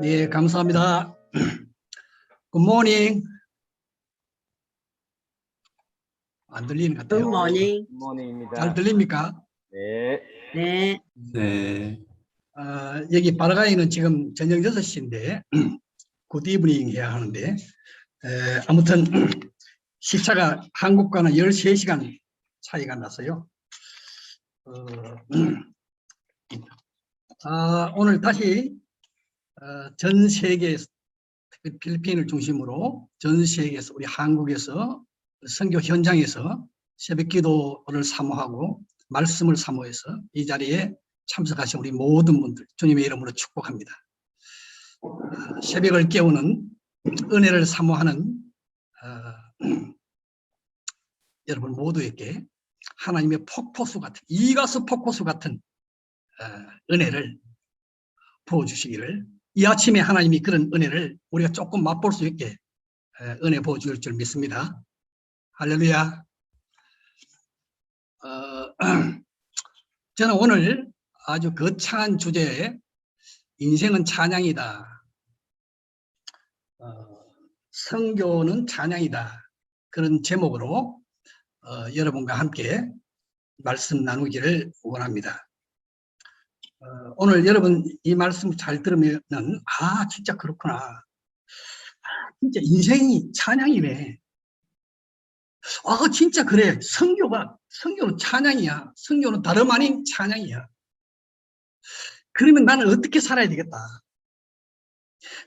네, 감사합니다. 굿모닝. 안 들리는 것 같아요. 굿모닝. 굿모닝입니다. 잘 들립니까? 네. 네. 네. 여기 바라가이는 지금 저녁 6시인데 굿 이브닝 해야 하는데 아무튼 시차가 한국과는 13시간 차이가 났어요. 오늘 다시 전 세계에서 필리핀을 중심으로 전 세계에서 우리 한국에서 선교 현장에서 새벽 기도를 사모하고 말씀을 사모해서 이 자리에 참석하신 우리 모든 분들 주님의 이름으로 축복합니다. 새벽을 깨우는 은혜를 사모하는 여러분 모두에게 하나님의 폭포수 같은 이가수 폭포수 같은 은혜를 부어주시기를 이 아침에 하나님이 그런 은혜를 우리가 조금 맛볼 수 있게 은혜 부어줄 줄 믿습니다. 할렐루야. 저는 오늘 아주 거창한 주제에 인생은 찬양이다. 선교는 찬양이다. 그런 제목으로 여러분과 함께 말씀 나누기를 원합니다. 오늘 여러분 이 말씀 잘 들으면은 진짜 그렇구나. 진짜 인생이 찬양이네. 진짜 그래. 선교는 찬양이야. 선교는 다름 아닌 찬양이야. 그러면 나는 어떻게 살아야 되겠다.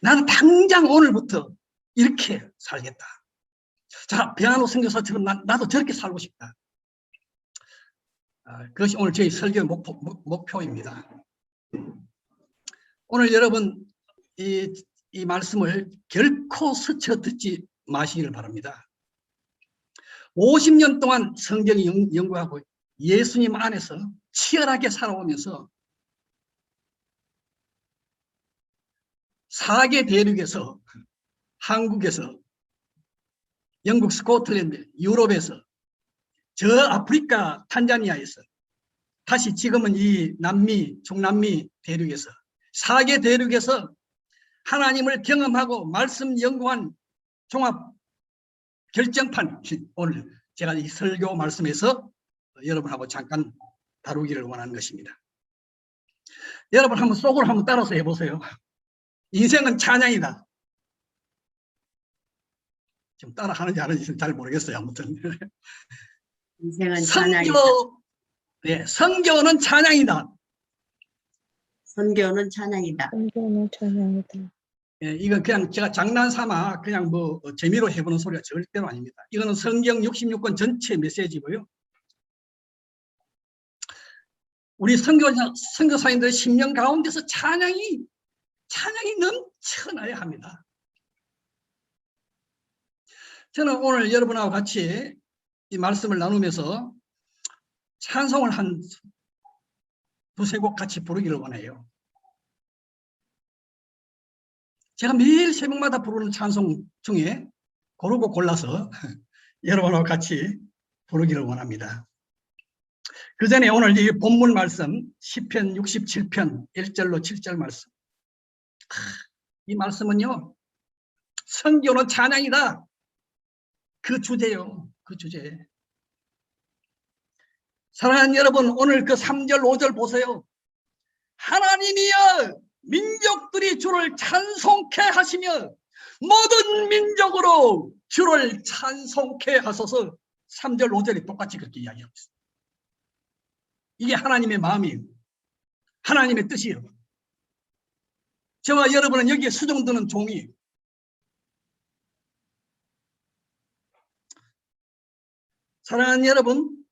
나는 당장 오늘부터 이렇게 살겠다. 자, 베아노 선교사처럼 나도 저렇게 살고 싶다. 그것이 오늘 저희 설교의 목표입니다. 오늘 여러분 이 말씀을 결코 스쳐 듣지 마시기를 바랍니다. 50년 동안 성경 연구하고 예수님 안에서 치열하게 살아오면서 4개 대륙에서 한국에서 영국 스코틀랜드 유럽에서 저 아프리카 탄자니아에서 다시 지금은 이 남미 중남미 대륙에서 4개 대륙에서 하나님을 경험하고 말씀 연구한 종합 결정판 오늘 제가 이 설교 말씀에서 여러분하고 잠깐 다루기를 원하는 것입니다. 여러분 한번 속으로 한번 따라서 해보세요. 인생은 찬양이다. 지금 따라 하는지 안 하는지 잘 모르겠어요. 아무튼 인생은 찬양이다. 네, 선교는 찬양이다. 선교는 찬양이다. 선교는 찬양이다. 예, 이건 그냥 제가 장난삼아 그냥 뭐 재미로 해보는 소리가 절대로 아닙니다. 이거는 성경 66권 전체 메시지고요. 우리 선교사님들의 심령 가운데서 찬양이 넘쳐나야 합니다. 저는 오늘 여러분하고 같이 이 말씀을 나누면서 찬송을 한 두세 곡 같이 부르기를 원해요. 제가 매일 새벽마다 부르는 찬송 중에 고르고 골라서 여러분하고 같이 부르기를 원합니다. 그 전에 오늘 이 본문 말씀 시편 67편 1절로 7절 말씀, 이 말씀은요 선교는 찬양이다. 그 주제요. 그 주제. 사랑하는 여러분, 오늘 그 3절 5절 보세요. 하나님이여 민족들이 주를 찬송케 하시며 모든 민족으로 주를 찬송케 하소서. 3절 5절이 똑같이 그렇게 이야기하고 있습니다. 이게 하나님의 마음이에요. 하나님의 뜻이에요. 저와 여러분은 여기에 수종드는 종이에요. 사랑하는 여러분,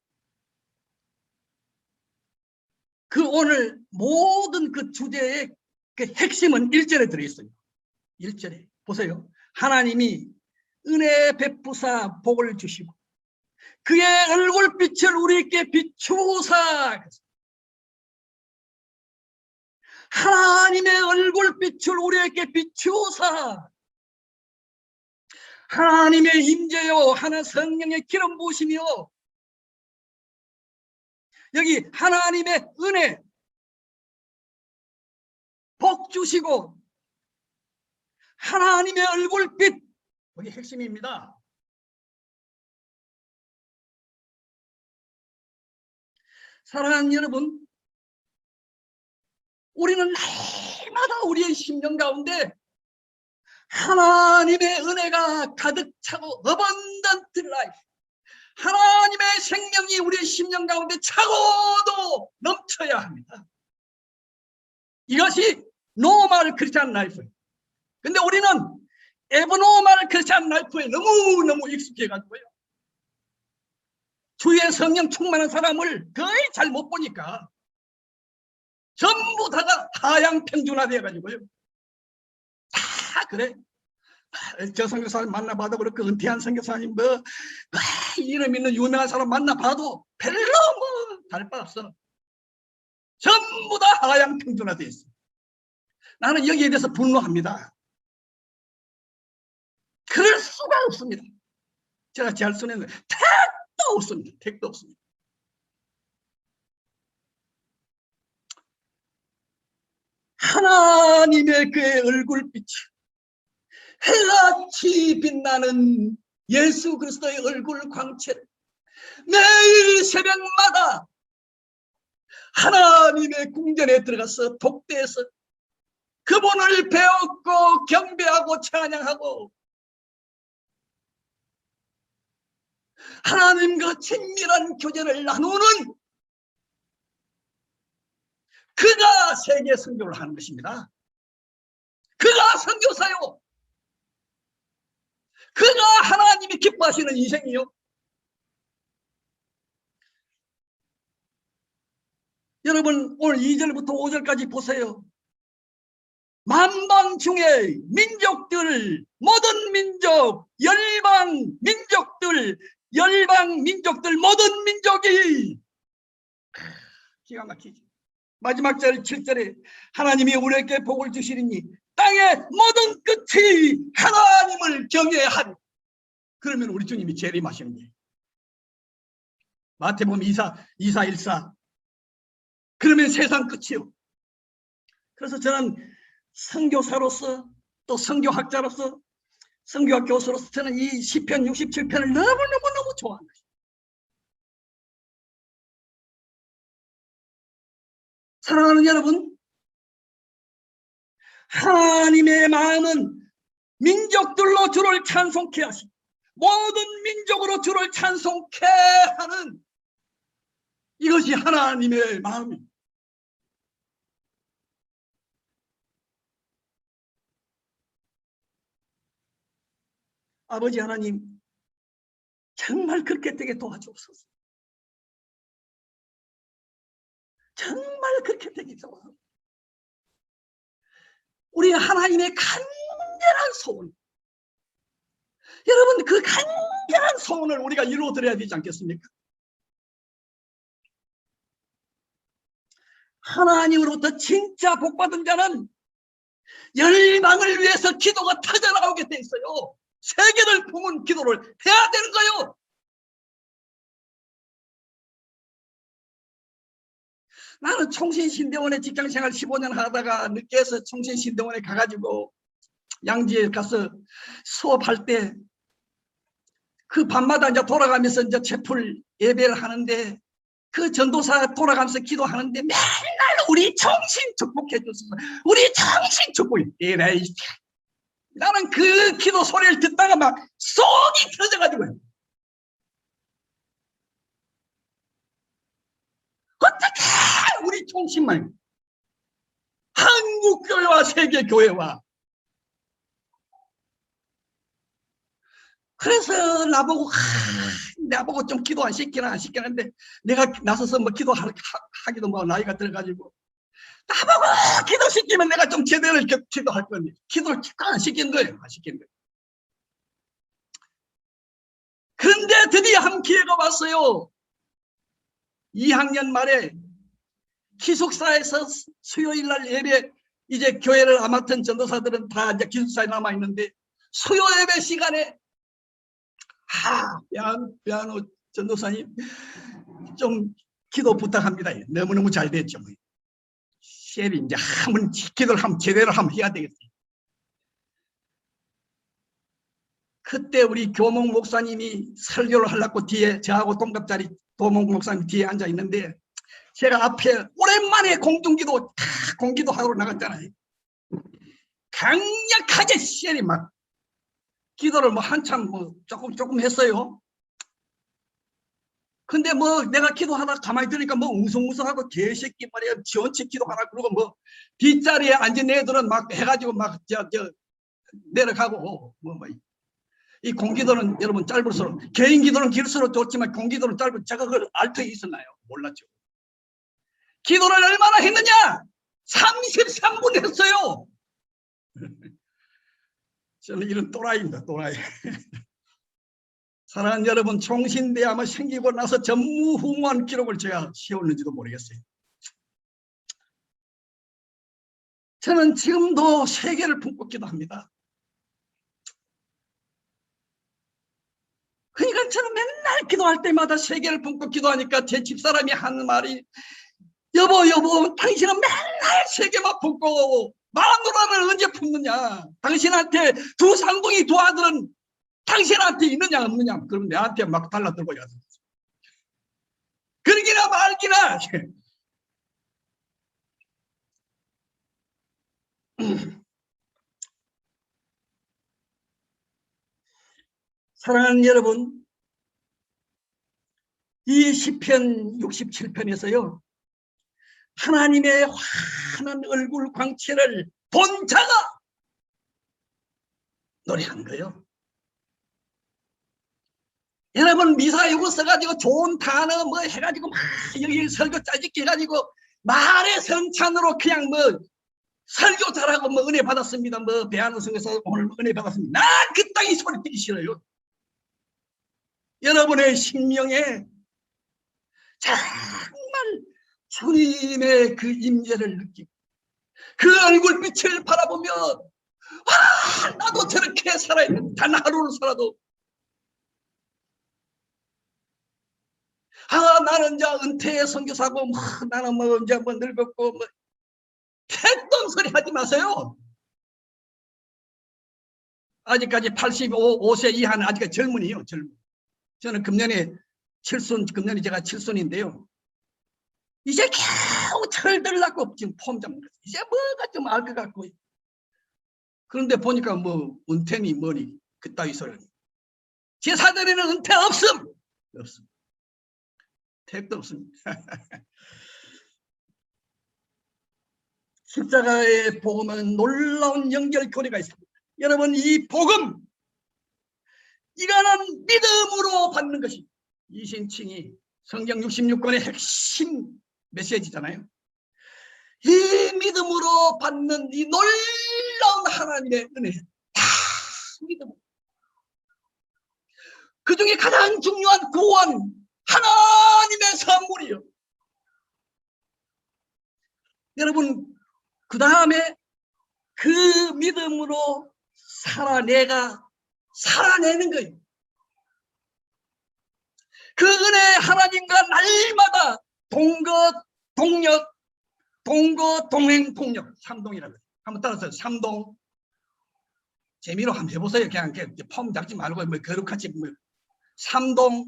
그 오늘 모든 그 주제의 그 핵심은 1절에 들어있어요. 1절에 보세요. 하나님이 은혜 베푸사 복을 주시고 그의 얼굴빛을 우리에게 비추사. 하나님의 얼굴빛을 우리에게 비추사. 하나님의 임재요 하나 성령의 기름 부으시며 여기 하나님의 은혜 복 주시고 하나님의 얼굴빛, 여기 핵심입니다. 사랑하는 여러분, 우리는 날마다 우리의 심령 가운데 하나님의 은혜가 가득 차고 abundant life, 하나님의 생명이 우리의 심령 가운데 차고도 넘쳐야 합니다. 이것이 노멀 크리스찬 라이프. 근데 우리는 에브노멀 크리스찬 라이프에 너무너무 익숙해가지고요. 주의 성령 충만한 사람을 거의 잘 못 보니까 전부 다가 하향 평준화되어가지고요. 다 그래. 저 선교사님 만나봐도 그렇고 은퇴한 선교사님 뭐 이름 있는 유명한 사람 만나봐도 별로 뭐 다를 바 없어. 전부 다 하향 평준화되어 있어. 나는 여기에 대해서 분노합니다. 그럴 수가 없습니다. 제가 잘 쓰는 택도 없습니다. 택도 없습니다. 하나님의 그의 얼굴빛이 헬라치 빛나는 예수 그리스도의 얼굴 광채를 매일 새벽마다 하나님의 궁전에 들어가서 독대해서 그분을 배웠고 경배하고 찬양하고 하나님과 친밀한 교제를 나누는 그가 세계 선교를 하는 것입니다. 그가 선교사요. 그가 하나님이 기뻐하시는 인생이요. 여러분 오늘 2절부터 5절까지 보세요. 만방 중에 민족들, 모든 민족, 열방 민족들 모든 민족이 기가 막히지. 마지막 절 7절에 하나님이 우리에게 복을 주시리니 땅의 모든 끝이 하나님을 경외하리. 그러면 우리 주님이 재림하시는 거예요. 마태복음 24:14. 그러면 세상 끝이요. 그래서 저는 선교사로서 또 선교학자로서 선교학 교수로서 저는 이 시편 67편을 너무너무 좋아합니다. 사랑하는 여러분, 하나님의 마음은 민족들로 주를 찬송케 하시고 모든 민족으로 주를 찬송케 하는 이것이 하나님의 마음입니다. 아버지 하나님, 정말 그렇게 되게 도와주옵소서. 정말 그렇게 되게 도와주옵소서. 우리 하나님의 간절한 소원, 여러분 그 간절한 소원을 우리가 이루어드려야 되지 않겠습니까? 하나님으로부터 진짜 복받은 자는 열방을 위해서 기도가 터져나오게 돼 있어요. 세계를 품은 기도를 해야 되는 거예요. 나는 총신신대원에 직장생활 15년 하다가 늦게 해서 총신신대원에 가가지고 양지에 가서 수업할 때 그 밤마다 이제 돌아가면서 이제 채플 예배를 하는데 그 전도사 돌아가면서 기도하는데 맨날 우리 정신 축복해 주소서, 우리 정신 축복. 에라이, 나는 그 기도 소리를 듣다가 막 속이 터져가지고 어떻게 우리 총신만 한국 교회와 세계 교회와 그래서 나보고 좀 기도 안 시키는데 내가 나서서 뭐 기도하기도 뭐 나이가 들어가지고 나보고 기도시키면 내가 좀 제대로 기도할 건데 기도를 안 시킨 거예요. 안 시킨 거예요. 그런데 드디어 한 기회가 왔어요. 2학년 말에 기숙사에서 수요일 날 예배, 이제 교회를 안 맡은 전도사들은 다 이제 기숙사에 남아 있는데 수요 예배 시간에 배한우 전도사님 좀 기도 부탁합니다. 너무너무 잘 됐죠. 셰리 이제 한번 기도를 제대로 한번 해야 되겠어요. 그때 우리 교목 목사님이 설교를 하려고 뒤에 저하고 동갑자리 교목 목사님 뒤에 앉아 있는데 제가 앞에 오랜만에 공기도 하러 나갔잖아요. 강력하게 시엘이 막 기도를 뭐 한참 뭐 조금 했어요. 근데 뭐 내가 기도하다 가만히 들으니까 뭐 웅성웅성하고 개새끼 말이야 지원치 기도하라 그러고 뭐 뒷자리에 앉은 애들은 막 해가지고 막 내려가고 이 공기도는 여러분 짧을수록 개인 기도는 길수록 좋지만 공기도는 짧은 제가 그걸 알 터에 있었나요? 몰랐죠. 기도를 얼마나 했느냐? 33분 했어요. 저는 이런 또라이입니다. 또라이. 사랑하는 여러분, 총신대 아마 생기고 나서 전무후무한 기록을 제가 세웠는지도 모르겠어요. 저는 지금도 세계를 품고 기도합니다. 그러니까 저는 맨날 기도할 때마다 세계를 품고 기도하니까 제 집사람이 하는 말이 여보 당신은 맨날 세계만 품고 마누라를 언제 품느냐. 당신한테 두 쌍둥이 두 아들은 당신한테 있느냐 없느냐. 그럼 내한테 막 달라들고 가서 그러기나 말기나. 사랑하는 여러분, 이 시편 67편에서요 하나님의 환한 얼굴 광채를 본 자가 노래한 거예요. 여러분 미사 요구 써가지고 좋은 단어 뭐 해가지고 막 여기 설교 짜집기 해가지고 말의 성찬으로 그냥 뭐 설교 잘하고 뭐 은혜 받았습니다. 뭐 배한우승에서 오늘 은혜 받았습니다. 난 그 땅이 소리 듣기 싫어요. 여러분의 심령에 정말 주님의 그 임재를 느끼고 그 얼굴빛을 바라보며 나도 저렇게 살아야 돼. 단 하루를 살아도 나는 이제 은퇴 선교사고 뭐 나는 뭐 이제 뭐 늙었고 뭐 택도 소리 하지 마세요. 아직까지 85세 이하는 아직 젊은이에요. 젊은. 저는 금년이 제가 칠순인데요. 이제 겨우 철들라고 지금 폼 잡는 거죠. 이제 뭐가 좀 알 것 같고. 그런데 보니까 뭐 은퇴니 뭐니 그따위 소리. 제 사전에는 은퇴 없음. 택도 없습니다. 십자가의 복음은 놀라운 연결고리가 있습니다. 여러분 이 복음 이거는 믿음으로 받는 것이 이신칭이 성경 66권의 핵심 메시지잖아요. 이 믿음으로 받는 이 놀라운 하나님의 은혜 다 믿음. 그 중에 가장 중요한 구원 하나님의 선물이요. 여러분 그 다음에 그 믿음으로 살아내는 거예요. 그 은혜 하나님과 날마다 동거 동행 동력 3동이라고 한번 따라서 3동 재미로 한번 해보세요. 그냥 폼 잡지 말고 뭐 거룩하지 뭐 3동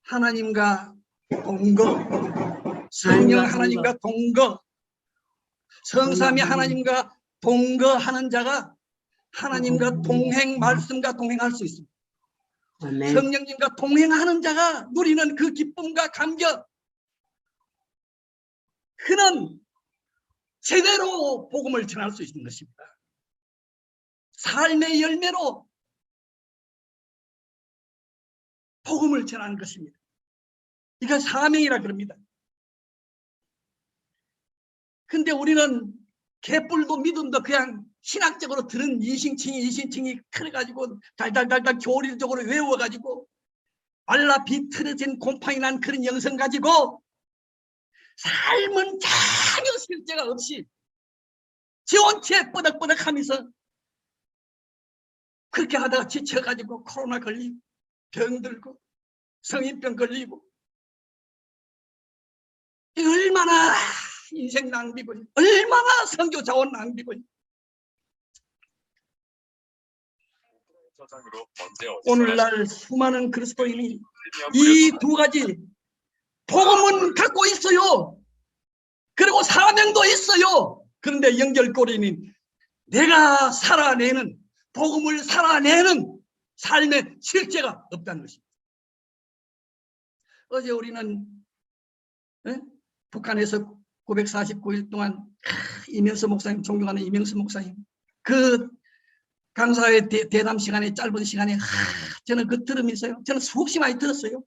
하나님과 동거 성령 하나님과 동거 성삼위 하나님과 동거하는 자가 하나님과 동행 말씀과 동행할 수 있습니다. 아멘. 성령님과 동행하는 자가 누리는 그 기쁨과 감격 그는 제대로 복음을 전할 수 있는 것입니다. 삶의 열매로 복음을 전하는 것입니다. 이건 사명이라 그럽니다. 근데 우리는 개뿔도 믿음도 그냥 신학적으로 들은 이신칭이 그래가지고 달달달달 교리적으로 외워가지고 말라 비틀어진 곰팡이 난 그런 영성 가지고 삶은 전혀 실제가 없이 지원치에 뻐덕뻐덕하면서 그렇게 하다가 지쳐가지고 코로나 걸리고 병들고 성인병 걸리고 얼마나 인생 낭비고 얼마나 선교 자원 낭비고 오늘날 수많은 그리스도인이 이 두 가지 복음은 갖고 있어요. 그리고 사명도 있어요. 그런데 연결고리는 내가 살아내는, 복음을 살아내는 삶의 실제가 없다는 것입니다. 어제 우리는 북한에서 949일 동안 이명수 목사님, 존경하는 이명수 목사님, 그 강사의 대담 시간에, 짧은 시간에 저는 그 들으면서요, 저는 수없이 많이 들었어요.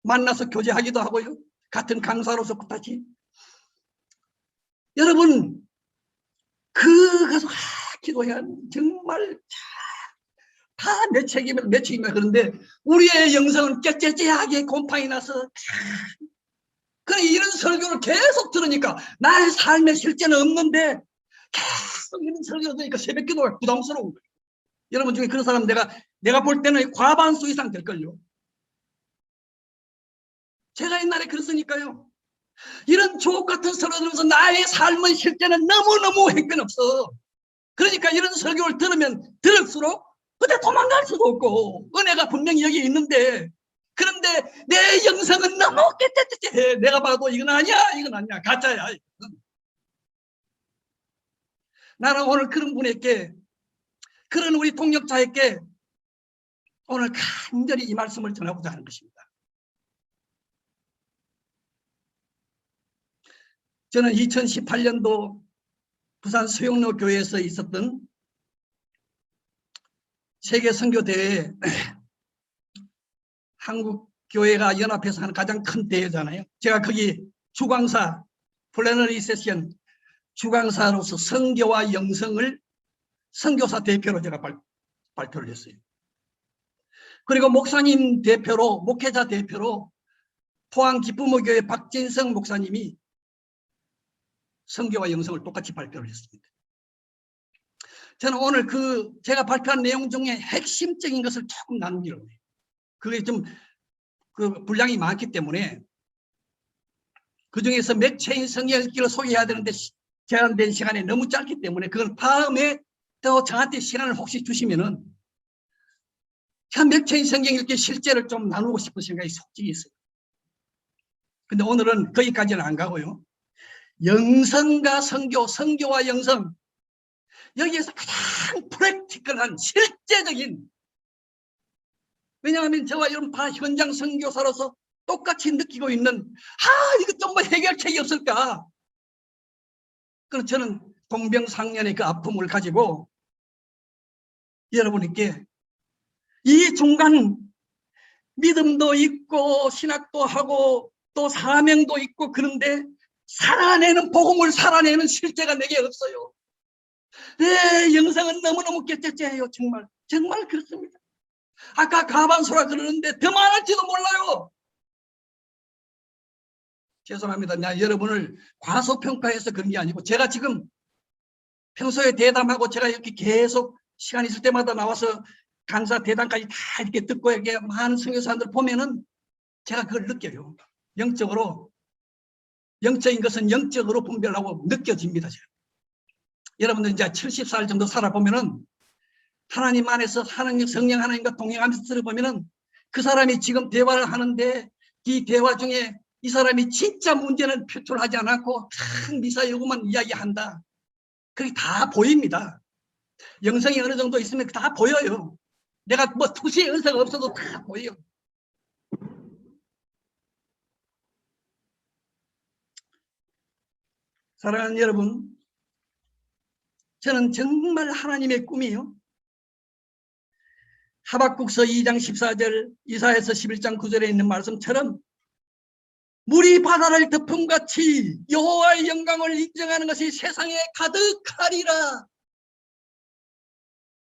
만나서 교제하기도 하고요, 같은 강사로서 같이. 여러분, 가서 기도해야 정말 다 내 책임이야. 그런데 우리의 영성은 깨째째하게 곰팡이 나서, 그래 이런 설교를 계속 들으니까 나의 삶의 실제는 없는데 계속 이런 설교를 들으니까 새벽기도가 부담스러운 거예요. 여러분 중에 그런 사람 내가 볼 때는 과반수 이상 될걸요. 제가 옛날에 그랬으니까요. 이런 주옥 같은 설교 들으면서 나의 삶의 실제는 너무너무 형편없어. 그러니까 이런 설교를 들으면 들을수록 어디 도망갈 수도 없고, 은혜가 분명히 여기 있는데, 그런데 내 영성은 너무 깨끗해. 내가 봐도 이건 아니야, 가짜야. 나는 오늘 그런 분에게, 그런 우리 동역자에게 오늘 간절히 이 말씀을 전하고자 하는 것입니다. 저는 2018년도 부산 수영로 교회에서 있었던 세계 선교대회에 한국 교회가 연합해서 하는 가장 큰 대회잖아요. 제가 거기 주광사, 플래너리 세션 주광사로서 선교와 영성을 선교사 대표로 제가 발표를 했어요. 그리고 목사님 대표로, 목회자 대표로 포항 기쁨의교회 박진성 목사님이 선교와 영성을 똑같이 발표를 했습니다. 저는 오늘 제가 발표한 내용 중에 핵심적인 것을 조금 나누기로 해요. 그게 좀 분량이 많기 때문에 그 중에서 맥체인 성경 읽기를 소개해야 되는데 제한된 시간에 너무 짧기 때문에 그건 다음에 또 저한테 시간을 혹시 주시면은 맥체인 성경 읽기 실제를 좀 나누고 싶은 생각이 솔직히 있어요. 근데 오늘은 거기까지는 안 가고요. 영성과 선교, 선교와 영성, 여기에서 가장 프랙티컬한 실제적인, 왜냐하면 저와 여러분 다 현장 선교사로서 똑같이 느끼고 있는, 이거 좀 뭐 해결책이 없을까? 그래서 저는 동병상련의 그 아픔을 가지고 여러분께 이 중간 믿음도 있고 신학도 하고 또 사명도 있고, 그런데 살아내는, 복음을 살아내는 실제가 내게 없어요. 내 영성은 너무너무 깨끗해요. 정말 그렇습니다. 아까 가반수라 그러는데 더 많을지도 몰라요. 죄송합니다. 여러분을 과소평가해서 그런 게 아니고, 제가 지금 평소에 대담하고 제가 이렇게 계속 시간 있을 때마다 나와서 강사 대담까지 다 이렇게 듣고 이렇게 많은 선교사님들 보면은 제가 그걸 느껴요. 영적인 것은 영적으로 분별하고 느껴집니다. 제가. 여러분들 이제 70살 정도 살아보면은 하나님 안에서 성령 하나님과 동행하면서 들어보면은 그 사람이 지금 대화를 하는데 이 대화 중에 이 사람이 진짜 문제는 표출하지 않고 큰 미사일구만 이야기한다. 그게 다 보입니다. 영성이 어느 정도 있으면 다 보여요. 내가 뭐 투시의 은사가 없어도 다 보여요. 사랑하는 여러분, 저는 정말 하나님의 꿈이요. 하박국서 2장 14절, 이사야서 11장 9절에 있는 말씀처럼 물이 바다를 덮음같이 여호와의 영광을 인정하는 것이 세상에 가득하리라.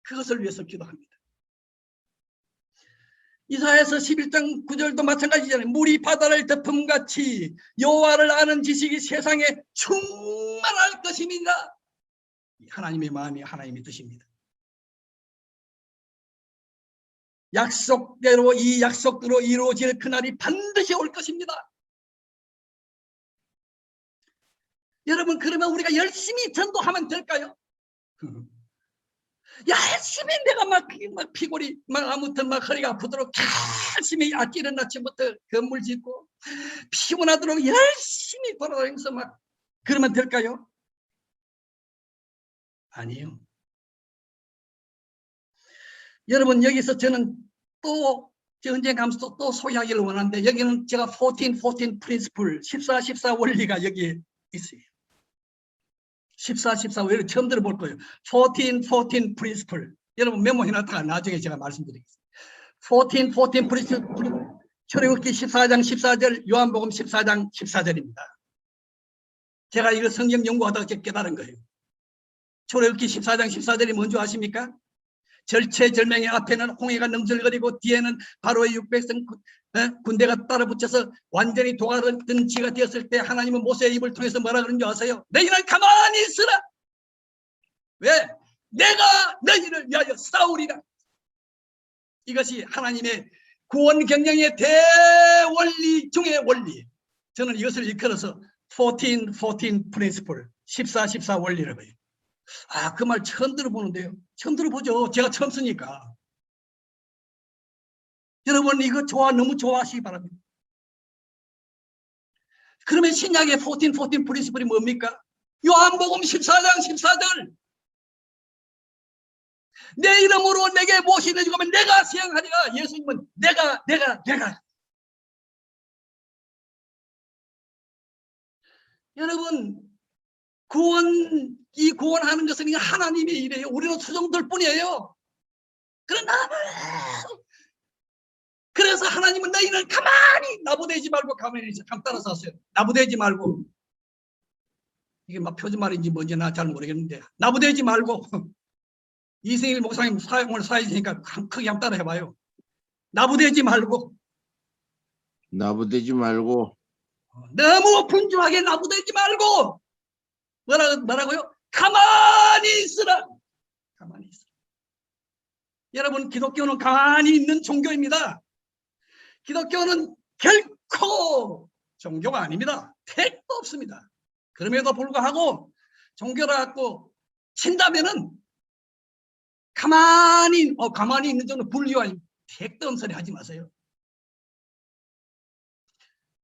그것을 위해서 기도합니다. 이사야서 11장 9절도 마찬가지잖아요. 물이 바다를 덮음같이 여호와를 아는 지식이 세상에 충만할 것입니다. 하나님의 마음이 하나님의 뜻입니다. 약속대로, 이 약속대로 이루어질 그날이 반드시 올 것입니다. 여러분, 그러면 우리가 열심히 전도하면 될까요? 열심히 내가 막 피골이 막 아무튼 막 허리가 아프도록 열심히 아끼는 아침부터 건물 짓고 피곤하도록 열심히 돌아다니면서 막 그러면 될까요? 아니요. 여러분 여기서 저는 또 언젠가 하면서 또 소개하기를 원하는데 여기는 제가 14 프린시플 14 원리가 여기 있어요. 14 원리 처음 들어볼 거예요. 14 프린시플 여러분 메모해놨다가 나중에 제가 말씀드리겠습니다. 14 프린시플 출애굽기 14장 14절 요한복음 14장 14절입니다. 제가 이거 성경 연구하다가 깨달은 거예요. 출애굽기 14장 14절이 뭔지 아십니까? 절체절명의 앞에는 홍해가 능절거리고 뒤에는 바로의 600성 군대가 따라붙여서 완전히 도가던 지가 되었을 때 하나님은 모세의 입을 통해서 뭐라 그런 줄 아세요? 너희는 가만히 있으라. 왜? 내가 너희를 위하여 싸우리라. 이것이 하나님의 구원 경영의 대원리 중의 원리. 저는 이것을 일컬어서 14 프린시플 14 원리라고 해요. 아, 그 말 처음 들어보는데요. 처음 들어보죠. 제가 처음 쓰니까. 여러분 이거 너무 좋아하시기 바랍니다. 그러면 신약의 14 프린시플이 뭡니까? 요한복음 14장 14절. 내 이름으로 내게 무엇이 내주면 내가 수행하리라. 예수님은 내가. 여러분 구원하는 것은 하나님의 일이에요. 우리는 수종들 뿐이에요. 그래서 하나님은 너희는 가만히 나부대지 말고 가만히 있어. 따라서 하세요. 나부대지 말고. 이게 막 표준말인지 뭔지 나 잘 모르겠는데 나부대지 말고 이승일 목사님 사용을 사회니까 크게 한번 따라 해봐요. 나부대지 말고. 나부대지 말고. 너무 분주하게 나부대지 말고. 뭐라고요? 가만히 있으라. 가만히 있으라. 여러분 기독교는 가만히 있는 종교입니다. 기독교는 결코 종교가 아닙니다. 택도 없습니다. 그럼에도 불구하고 종교라고 친다면은 가만히 있는 정도 분류하니 택도 없는 소리 하지 마세요.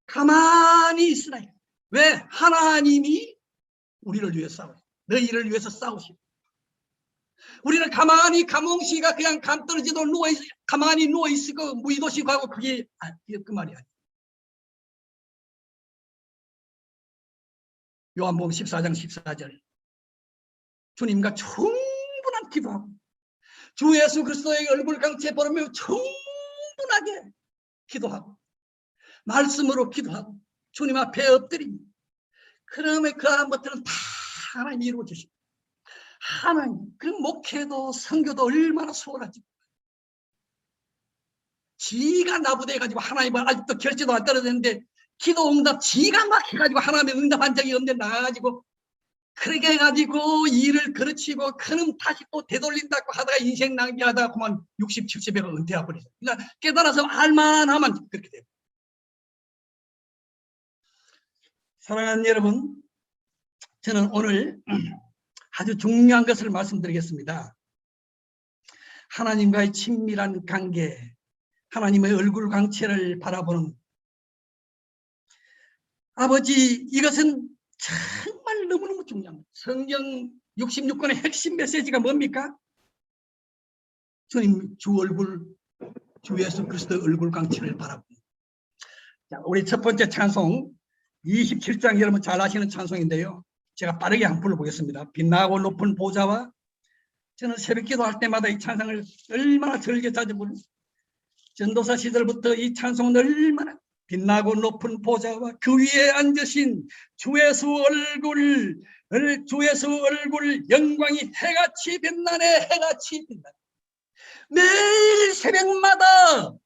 가만히 있으라. 왜? 하나님이 우리를 위해 싸워요. 너희를 위해서 싸우시고. 우리는 가만히 감홍씨가 그냥 감 떨어지도 가만히 누워있고 무의도식 하고 그게 그 말이 아니에요. 요한복음 14장 14절 주님과 충분한 기도하고 주 예수 그리스도의 얼굴 강체 보르며 충분하게 기도하고 말씀으로 기도하고 주님 앞에 엎드립니다. 그러면 그 다음부터는 다 하나님이 이루어지십니다. 하나님, 그 목회도 선교도 얼마나 수월하지. 지가 나부대해가지고 하나님을 아직도 결제도 안 떨어졌는데 기도 응답 지가 막 해가지고 하나님의 응답한 적이 없는데 나가가지고 그렇게 해가지고 일을 그르치고 그럼 다시 또 되돌린다고 하다가 인생 낭비하다가 그만 60, 70에 은퇴해 버리죠. 그러니까 깨달아서 알만하면 그렇게 돼요. 사랑하는 여러분, 저는 오늘 아주 중요한 것을 말씀드리겠습니다. 하나님과의 친밀한 관계, 하나님의 얼굴 광채를 바라보는 아버지, 이것은 정말 너무너무 중요합니다. 성경 66권의 핵심 메시지가 뭡니까? 주님, 주 예수 그리스도의 얼굴 광채를 바라보는. 자, 우리 첫 번째 찬송 27장 여러분 잘 아시는 찬송인데요. 제가 빠르게 한번 불러보겠습니다. 빛나고 높은 보좌와 저는 새벽 기도할 때마다 이 찬송을 얼마나 즐겨 자주 부르는 전도사 시절부터 이 찬송은 얼마나 빛나고 높은 보좌와 그 위에 앉으신 주 예수 얼굴 영광이 해같이 빛나네 해같이 빛나네. 매일 새벽마다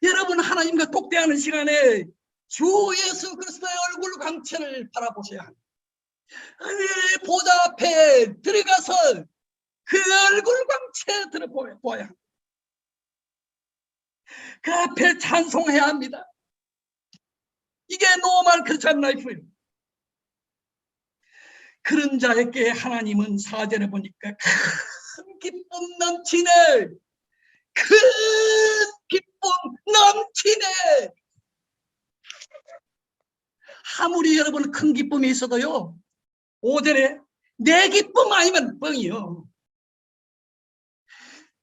여러분 하나님과 독대하는 시간에 주 예수 그리스도의 얼굴 광채를 바라보셔야 합니다. 그 보좌 앞에 들어가서 그 얼굴 광채 들어보아야 합니다. 그 앞에 찬송해야 합니다. 이게 노멀 크리스천 라이프예요. 그런 자에게 하나님은 4절에 보니까 큰 기쁨 넘치네. 큰 기쁨 넘치네. 아무리 여러분 큰 기쁨이 있어도요, 5절에 내 기쁨 아니면 뻥이요.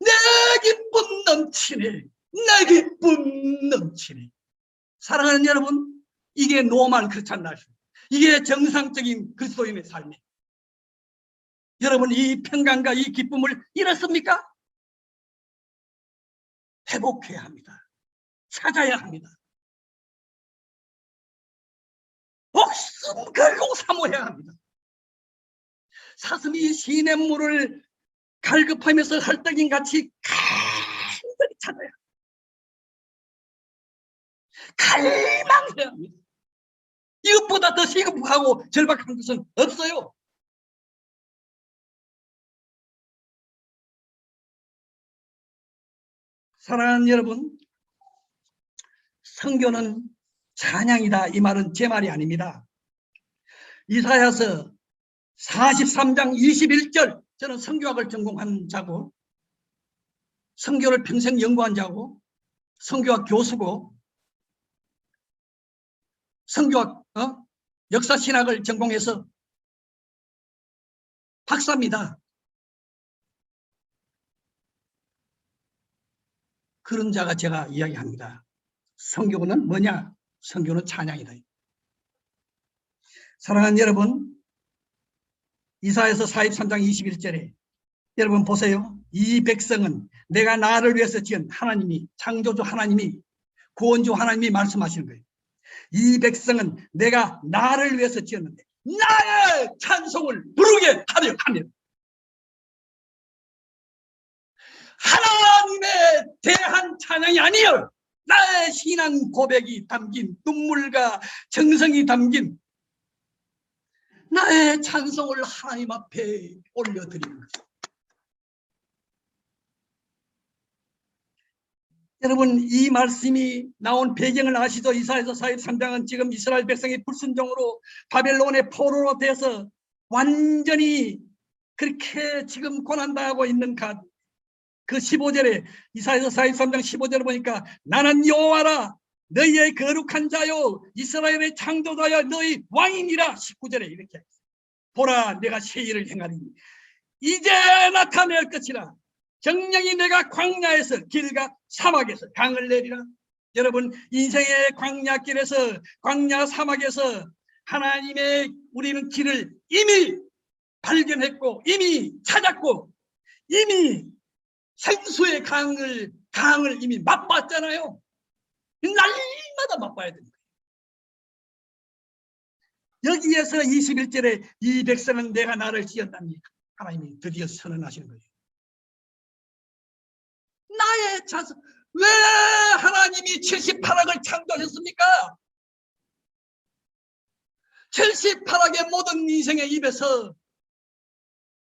내 기쁨 넘치네. 내 기쁨 넘치네. 사랑하는 여러분, 이게 노멀 크리스찬 라이프, 이게 정상적인 그리스도인의 삶이에요. 여러분, 이 평강과 이 기쁨을 잃었습니까? 회복해야 합니다. 찾아야 합니다. 목숨 걸고 사모해야 합니다. 사슴이 시냇물을 갈급하면서 헐떡인같이 간절히 찾아야 합니다. 갈망해야 합니다. 이것보다 더 시급하고 절박한 것은 없어요. 사랑하는 여러분, 선교는 찬양이다, 이 말은 제 말이 아닙니다. 이사야서 43장 21절, 저는 선교학을 전공한 자고 선교를 평생 연구한 자고 선교학 교수고 선교학 역사신학을 전공해서 박사입니다. 그런 자가 제가 이야기합니다. 선교는 뭐냐? 선교는 찬양이다. 사랑하는 여러분, 이사야서 43장 21절에 여러분 보세요. 이 백성은 내가 나를 위해서 지은 하나님이, 창조주 하나님이, 구원주 하나님이 말씀하시는 거예요. 이 백성은 내가 나를 위해서 지었는데 나의 찬송을 부르게 하려 하면, 하나님에 대한 찬양이 아니요, 나의 신앙 고백이 담긴, 눈물과 정성이 담긴 나의 찬송을 하나님 앞에 올려드리는 것입니다. 여러분, 이 말씀이 나온 배경을 아시죠? 이사야서 43장은 지금 이스라엘 백성이 불순종으로 바벨론의 포로로 돼서 완전히 그렇게 지금 고난당하고 있는 그 15절에, 이사야서 43장 15절을 보니까 나는 여호와라, 너희의 거룩한 자요, 이스라엘의 창조자여, 너희 왕이니라. 19절에 이렇게, 보라 내가 새 일을 행하리니 이제 나타낼 것이라. 정령이 내가 광야에서, 길과 사막에서 강을 내리라. 여러분, 인생의 광야길에서, 광야 사막에서 하나님의 우리는 길을 이미 발견했고 이미 찾았고 이미 생수의 강을 이미 맛봤잖아요. 날마다 맛봐야 됩니다. 여기에서 21절에 이 백성은 내가 나를 지었다니 하나님이 드디어 선언하시는 거예요. 나의 자손, 왜 하나님이 78억을 창조하셨습니까? 78억의 모든 인생의 입에서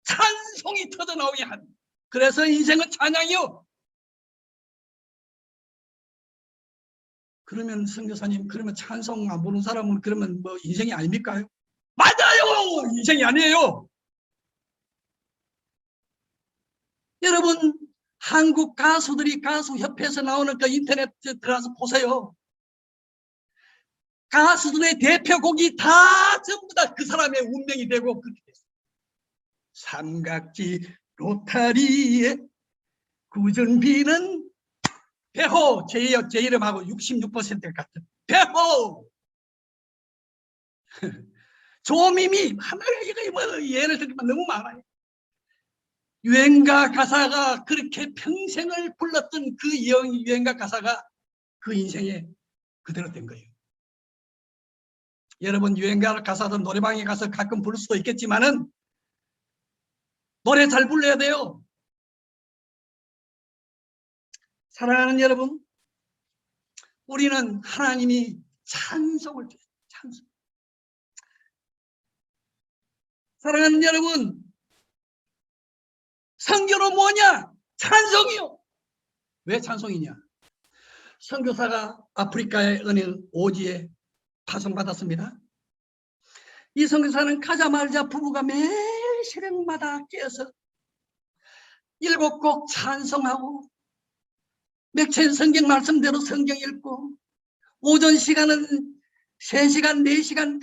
찬송이 터져나오게 한, 그래서 인생은 찬양이요. 그러면 선교사님, 그러면 찬송 안 부르는 사람은 그러면 뭐 인생이 아닙니까? 맞아요, 인생이 아니에요. 여러분, 한국 가수들이 가수협회에서 나오는 그 인터넷 들어가서 보세요. 가수들의 대표곡이 다 전부 다 그 사람의 운명이 되고 그렇게 됐어요. 삼각지 로타리에 구전비는 배호, 제 이름하고 66% 같은 배호. 조미미, 이거 뭐 예를 들면 너무 많아요. 유행가 가사가 그렇게 평생을 불렀던 그 유행가 가사가 그 인생에 그대로 된 거예요. 여러분, 유행가 가사도 노래방에 가서 가끔 부를 수도 있겠지만은 노래 잘 불러야 돼요. 사랑하는 여러분, 우리는 하나님이 찬송을 줘요. 찬송. 사랑하는 여러분, 선교는 뭐냐? 찬송이요. 왜 찬송이냐? 선교사가 아프리카의 어느 오지에 파송받았습니다. 이 선교사는 가자마자 부부가 매일 새벽마다 깨어서 7곡 찬송하고 맥체인 성경 말씀대로 성경 읽고 오전 시간은 3시간, 4시간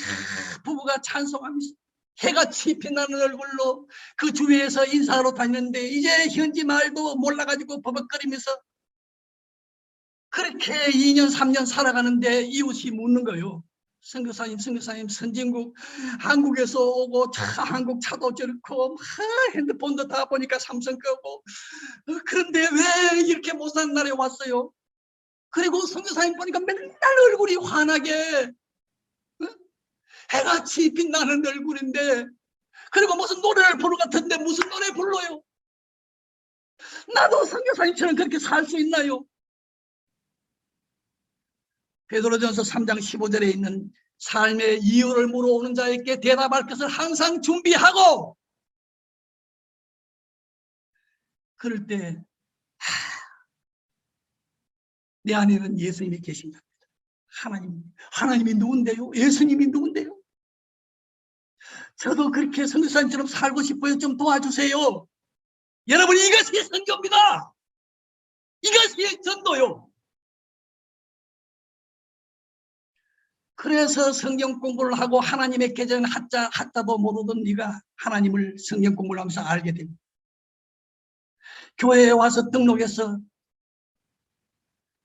부부가 찬송하면서 해같이 빛나는 얼굴로 그 주위에서 인사하러 다녔는데 이제 현지 말도 몰라가지고 버벅거리면서 그렇게 2년, 3년 살아가는데 이웃이 묻는 거예요. 선교사님, 선진국 한국에서 오고 한국 차도 저렇고 핸드폰도 다 보니까 삼성 거고 그런데 왜 이렇게 못 사는 날에 왔어요? 그리고 선교사님 보니까 맨날 얼굴이 환하게 해같이 빛나는 얼굴인데 그리고 무슨 노래를 부르 같은데 무슨 노래 불러요? 나도 선교사님처럼 그렇게 살 수 있나요? 베드로전서 3장 15절에 있는 삶의 이유를 물어오는 자에게 대답할 것을 항상 준비하고 그럴 때 내 안에는 예수님이 계신다. 하나님이 누군데요? 예수님이 누군데요? 저도 그렇게 선교사님처럼 살고 싶어요. 좀 도와주세요. 여러분 이것이 선교입니다. 이것이 전도요. 그래서 성경 공부를 하고 하나님의 계절은 하자도 모르던 네가 하나님을 성경 공부를 하면서 알게 됩니다. 교회에 와서 등록해서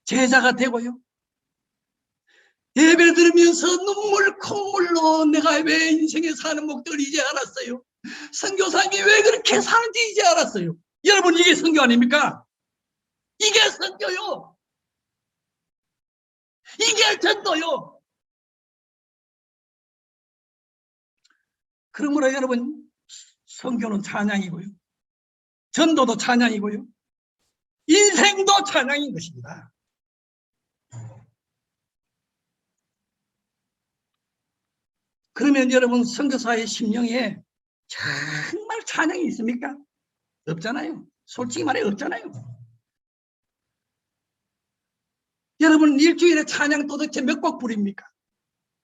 제자가 되고요. 예배 들으면서 눈물 콧물로 내가 왜 인생에 사는 목적을 이제 알았어요. 선교사님이 왜 그렇게 사는지 이제 알았어요. 여러분 이게 선교 아닙니까? 이게 선교요. 이게 전도요. 그러므로 여러분 선교는 찬양이고요. 전도도 찬양이고요. 인생도 찬양인 것입니다. 그러면 여러분 선교사의 심령에 정말 찬양이 있습니까? 없잖아요. 솔직히 말해 없잖아요. 여러분 일주일에 찬양 도대체 몇 곡 부릅니까?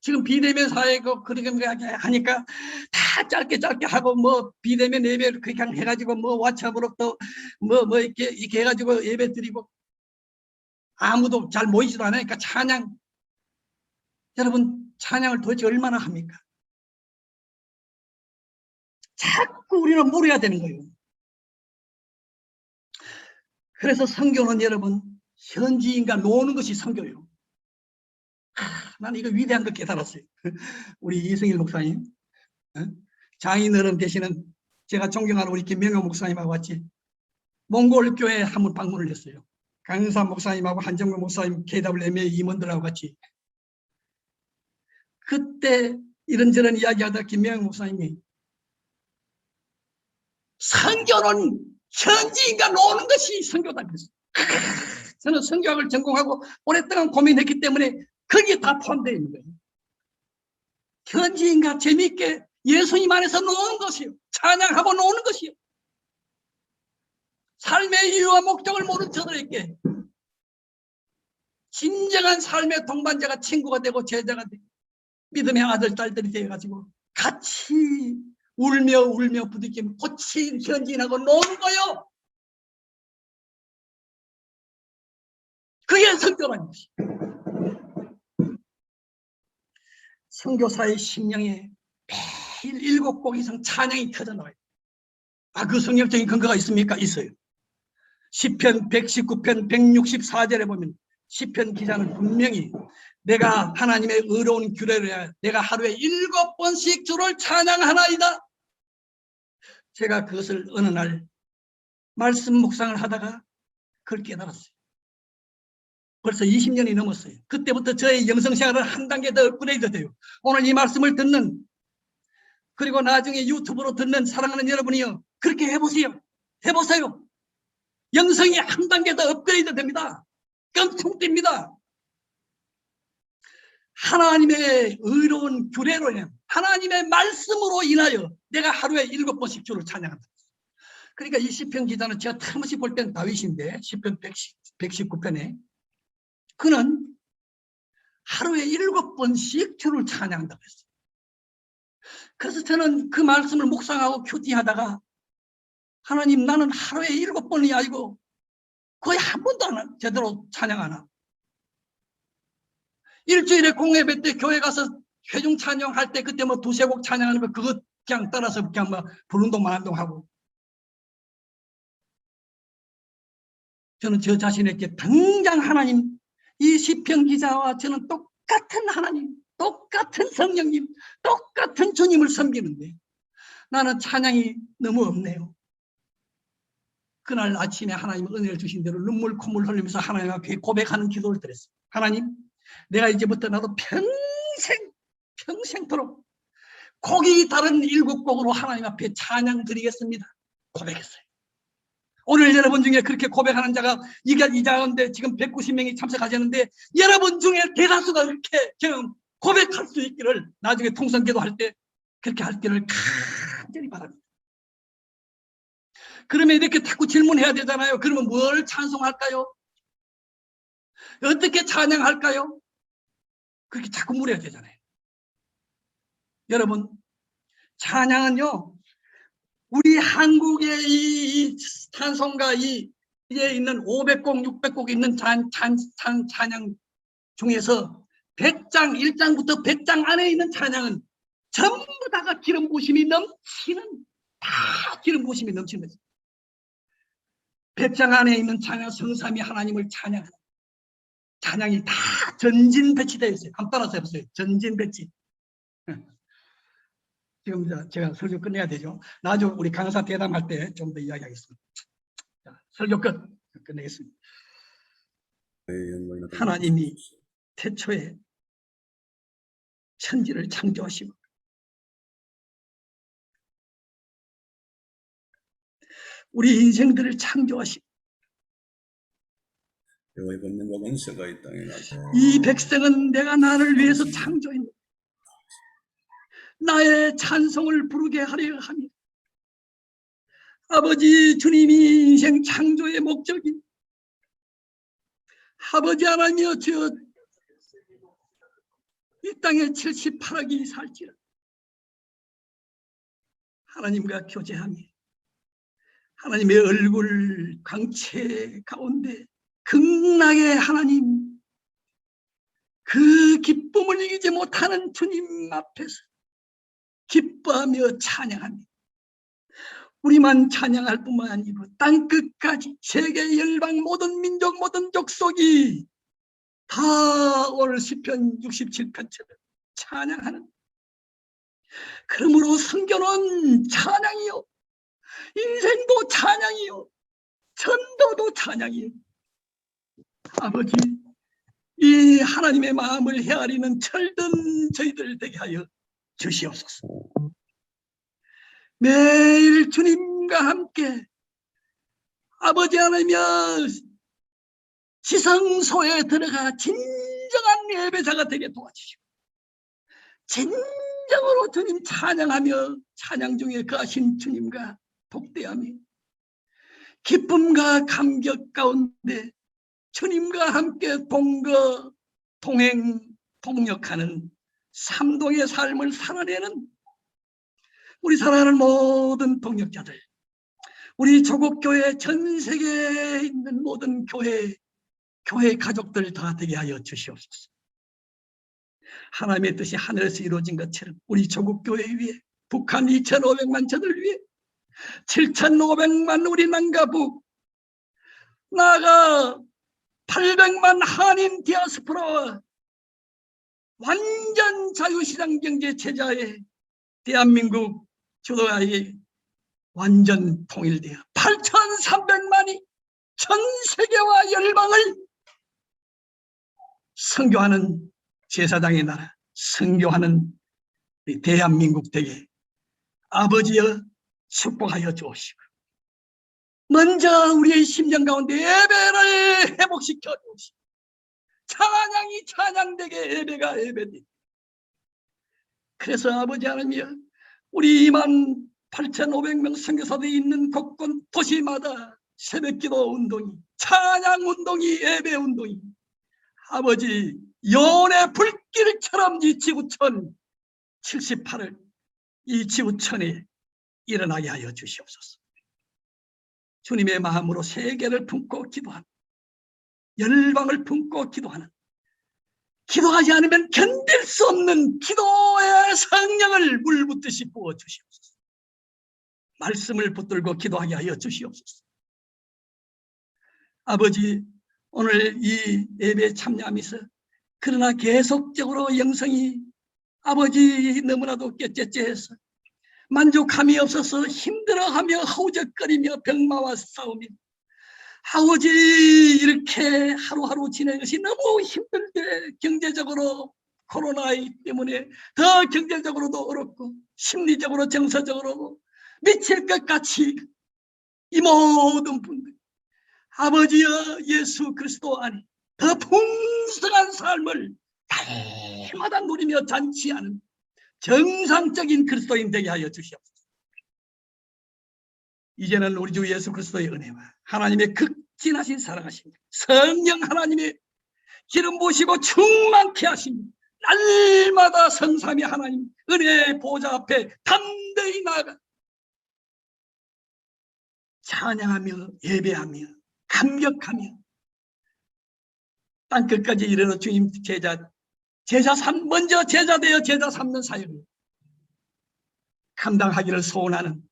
지금 비대면 사회 그렇게 하니까 다 짧게 하고 뭐 비대면 예배를 그냥 해가지고 뭐 왓츠업으로 또 뭐 이렇게 해가지고 예배 드리고 아무도 잘 모이지도 않으니까 찬양 여러분 찬양을 도대체 얼마나 합니까? 자꾸 우리는 물어야 되는 거예요. 그래서 선교는 여러분 현지인과 노는 것이 선교예요. 나는 이거 위대한 거 깨달았어요. 우리 이승일 목사님 장인어른 되시는 제가 존경하는 우리 김명호 목사님하고 같이 몽골 교회에 한번 방문을 했어요. 강산 목사님하고 한정구 목사님 KWMA 임원들하고 같이 그때 이런저런 이야기하다 김명호 목사님이 선교는 현지인과 노는 것이 선교다 그랬어요. 저는 선교학을 전공하고 오랫동안 고민했기 때문에 거기에 다 포함되어 있는 거예요. 현지인과 재미있게 예수님 안에서 노는 것이요. 찬양하고 노는 것이요. 삶의 이유와 목적을 모르는 저들에게 진정한 삶의 동반자가 친구가 되고 제자가 되고 믿음의 아들, 딸들이 되어가지고 같이 울며 부딪히며 꽃이 현지인하고 노는 거요. 그게 선교라는 것이. 선교사의 심령에 매일 7곡 이상 찬양이 터져나와요. 그 성경적인 근거가 있습니까? 있어요. 시편 119편 164절에 보면 시편 기자는 분명히 내가 하나님의 의로운 규례를 내가 하루에 7번씩 주를 찬양하나이다. 제가 그것을 어느 날 말씀 묵상을 하다가 그걸 깨달았어요. 벌써 20년이 넘었어요. 그때부터 저의 영성생활은 한 단계 더 업그레이드 돼요. 오늘 이 말씀을 듣는 그리고 나중에 유튜브로 듣는 사랑하는 여러분이요. 그렇게 해보세요. 영성이 한 단계 더 업그레이드 됩니다. 깡총 뜁니다. 하나님의 의로운 규례로 인해 하나님의 말씀으로 인하여 내가 하루에 7번씩 주를 찬양한다. 그러니까 이 시편 기자는 제가 탐시 볼 때는 다윗인데 시편 119편에 그는 하루에 7번씩 주를 찬양한다고 했어요. 그래서 저는 그 말씀을 묵상하고 큐티하다가 하나님, 나는 하루에 7번이 아니고 거의 한 번도 제대로 찬양 안 하고, 일주일에 공예배 때 교회 가서 회중 찬양할 때 그때 뭐 두세 곡 찬양하는 거 그거 그냥 따라서 그냥 뭐 불운동 만운동하고, 저는 저 자신에게 당장 하나님, 이 시편 기자와 저는 똑같은 하나님, 똑같은 성령님, 똑같은 주님을 섬기는데 나는 찬양이 너무 없네요. 그날 아침에 하나님 은혜를 주신 대로 눈물 콧물 흘리면서 하나님 앞에 고백하는 기도를 드렸어요. 하나님, 내가 이제부터 나도 평생토록 곡이 다른 7곡으로 하나님 앞에 찬양 드리겠습니다. 고백했어요. 오늘 여러분 중에 그렇게 고백하는 자가 이 가운데 지금 190명이 참석하셨는데, 여러분 중에 대다수가 그렇게 지금 고백할 수 있기를, 나중에 통성기도 할 때 그렇게 할 길을 간절히 바랍니다. 그러면 이렇게 자꾸 질문해야 되잖아요. 그러면 뭘 찬송할까요? 어떻게 찬양할까요? 그렇게 자꾸 물어야 되잖아요. 여러분, 찬양은요, 우리 한국의 이 찬송가 이에 있는 500곡, 600곡 있는 찬양 중에서 100장, 1장부터 100장 안에 있는 찬양은 전부 다가 기름 부으심이 넘치는, 다 기름 부으심이 넘치는 거죠. 100장 안에 있는 찬양, 성삼위 하나님을 찬양하는 찬양이 다 전진 배치되어 있어요. 한번 따라서 해보세요. 전진 배치. 지금 제가 설교 끝내야 되죠. 나중에 우리 강사 대담할 때 좀 더 이야기하겠습니다. 자, 설교 끝내겠습니다. 하나님이 태초에 천지를 창조하시고 우리 인생들을 창조하시고 이 백성은 내가 나를 위해서 창조했다. 나의 찬송을 부르게 하려 합니다. 아버지, 주님이 인생 창조의 목적이 아버지 하나님이여, 이 땅에 78억이 살지라 하나님과 교제하며 하나님의 얼굴 광채 가운데 극락의 하나님, 그 기쁨을 이기지 못하는 주님 앞에서 기뻐하며 찬양합니다. 우리만 찬양할 뿐만 아니고 땅끝까지 세계 열방 모든 민족 모든 족속이 다 오늘 시편 67편처럼 찬양하는, 그러므로 성경은 찬양이요, 인생도 찬양이요, 전도도 찬양이요. 아버지, 이 하나님의 마음을 헤아리는 철든 저희들 되게 하여 주시옵소서. 매일 주님과 함께 아버지 하나님이여, 지성소에 들어가 진정한 예배자가 되게 도와주시고 진정으로 주님 찬양하며 찬양 중에 거하신 주님과 독대하며 기쁨과 감격 가운데 주님과 함께 동거, 동행, 동역하는 삼동의 삶을 살아내는 우리 사랑하는 모든 동역자들, 우리 조국교회 전 세계에 있는 모든 교회 가족들 다 되게 하여 주시옵소서. 하나님의 뜻이 하늘에서 이루어진 것처럼 우리 조국교회 위에, 북한 2,500만 저들 위에, 7,500만 우리 남과 북, 나아가 800만 한인 디아스포라와 완전 자유시장 경제 체제의 대한민국 주도하에 완전 통일되어 8,300만이 전 세계와 열방을 선교하는 제사장의 나라, 선교하는 대한민국 되게 아버지여 축복하여 주옵시고, 먼저 우리의 심령 가운데 예배를 회복시켜 주옵시고, 찬양이 찬양되게, 예배가 예배되게. 그래서 아버지 하나님이여, 우리 28,500명 선교사들이 있는 곳곳 도시마다 새벽기도 운동이, 찬양 운동이, 예배 운동이 아버지 연의 불길처럼 이 지구촌 78을 이 지구촌에 일어나게 하여 주시옵소서. 주님의 마음으로 세계를 품고 기도하는, 열방을 품고 기도하는, 기도하지 않으면 견딜 수 없는 기도의 성령을 물붓듯이 부어 주시옵소서. 말씀을 붙들고 기도하게 하여 주시옵소서. 아버지, 오늘 이 예배에 참여하면서 그러나 계속적으로 영성이 아버지 너무나도 깨째째해서 만족함이 없어서 힘들어하며 허우적거리며 병마와 싸우며 아버지 이렇게 하루하루 지내는 것이 너무 힘들게 경제적으로 코로나 때문에 더 경제적으로도 어렵고 심리적으로 정서적으로 미칠 것 같이 이 모든 분들 아버지여 예수 그리스도 안에 더 풍성한 삶을 날마다 누리며 잔치하는 정상적인 그리스도인 되게 하여 주시옵소서. 이제는 우리 주 예수 그리스도의 은혜와 하나님의 극진하신 사랑하심, 성령 하나님의 기름 부으시고 충만케 하심, 날마다 성삼위 하나님 은혜의 보좌 앞에 담대히 나아가 찬양하며 예배하며 감격하며 땅끝까지 이르는 주님 먼저 제자 되어 제자 삼는 사역을 감당하기를 소원하는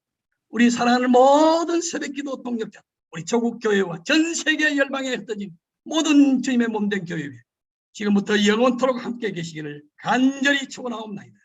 우리 사랑하는 모든 새벽기도 동역자, 우리 조국교회와 전 세계 열방에 흩어진 모든 주님의 몸된 교회 지금부터 영원토록 함께 계시기를 간절히 축원하옵나이다.